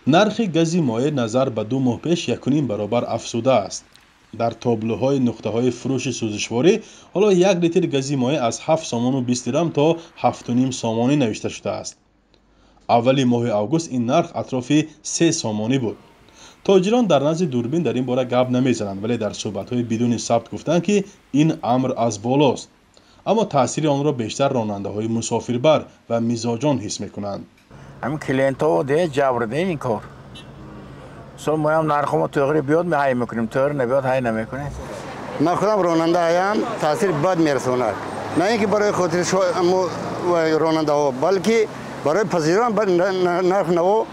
نرخ گاز مایع نظر به 2 ماه پیش 1.5 برابر افزوده است. در تابلوهای نقطه‌های فروش سوزشواری حالا 1 لیتر گاز مایع از 7 سومون و 20 درم تا 7.5 سومانی نوشته شده است. اولی ماه اوگوست این نرخ اطراف 3 سومانی بود. تاجران در نزد دوربین در این باره گپ نمیزنند، ولی در صحبت‌های بدون ثبت گفتند که این امر از بالاست. اما تاثیر آن را بیشتر راننده‌های مسافربر و میزاجان حس می‌کنند. همین کلینت‌ها ده جبر این کار. سال ما هم نرخم تغییر بیاد می های میکنیم، تغییر نبیاد های نمیکنه. من خودم راننده هایم، تاثیر بد میرسوند. نه اینکه برای خاطر راننده ها، بلکه برای پذیران نرخ نو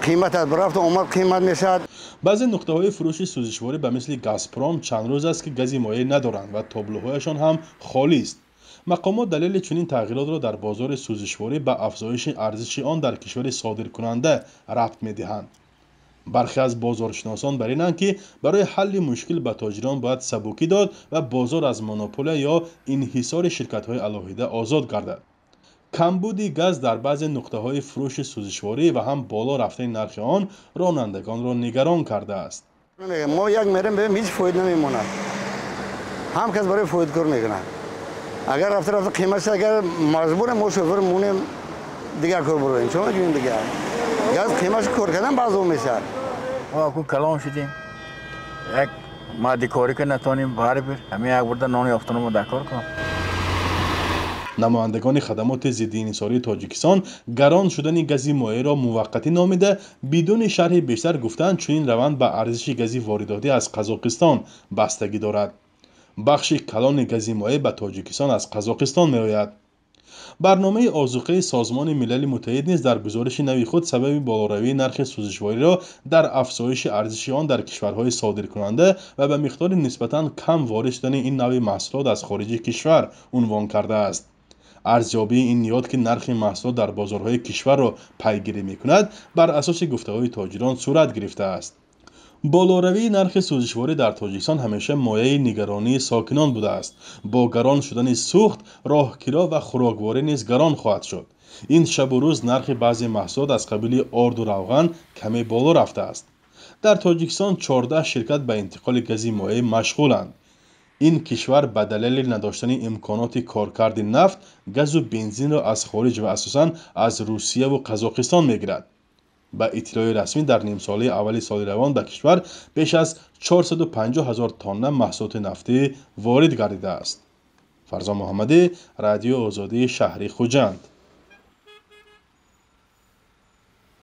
قیمت از برافت اومد قیمت میشد. بعضی نقطه‌های فروش سوزشواری به مثل گازپروم چند روز است که گاز مایع ندارند و تابلوهایشان هم خالی است. مقامات دلیل چنین تغییرات را در بازار سوزشواری به افزایش ارزش آن در کشور صادرکننده ربط می‌دهند. برخی از بازارشناسان بر اینند که برای حل مشکل به تاجران باید سبکی داد و بازار از مونوپول یا انحصار شرکت‌های علاهیده آزاد گردد. کمبود گاز در بعضی نقطه‌های فروش سوزشواری و هم بالا رفتن نرخ آن رانندگان را نگران کرده است. ما یک میریم ببینیم هیچ فایده نمیمونه. هم کس برای فایده کار میکنه. اگر رفته قیمتش اگر مجبور ما شوفر مونیم دیگر کار بریم. چون میگیم دیگه گاز قیمتش کار کردن بعضو میشه. ما کو کلام شدیم. یک مادی کاری که نتونیم بهار بر همین یک برده نان یافتنمو دکار کنم. نمایندگان خدمات ضد انحصاری تاجیکستان گران شدن گاز مایع را موقتی نامیده بدون شرح بیشتر گفتند چون این روند به ارزش گاز وارداتی از قزاقستان بستگی دارد. بخش کلان گاز مایع به تاجیکستان از قزاقستان میآید. برنامه آذوقه سازمان ملل متحد نیز در گزارش نوی خود سبب بالاروی نرخ سوزشواری را در افزایش ارزش آن در کشورهای صادرکننده و به مقدار نسبتاً کم وارد شدن این نوع محصولات از خارج کشور عنوان کرده است. ارزیابی این نهاد که نرخ محصولات در بازارهای کشور را پیگیری می‌کند بر اساس گفته‌های تاجران صورت گرفته است. بالاروی نرخ سوزشواری در تاجیکستان همیشه مایه نگرانی ساکنان بوده است. با گران شدن سوخت، راهکرا و خوراکواری نیز گران خواهد شد. این شب و روز نرخ بعضی محصولات از قبیل آرد و روغن کمی بالا رفته است. در تاجیکستان 14 شرکت به انتقال گاز مایع مشغولند. این کشور به دلیل نداشتن امکانات کارکرد نفت، گاز و بنزین را از خارج و اساساً از روسیه و قزاقستان می‌گیرد. به اطلاع رسمی در نیم ساله اول سال روان به کشور بیش از 450,000 تن محصولات نفتی وارد گردیده است. فرزان محمدی، رادیو آزادی شهری خوجند.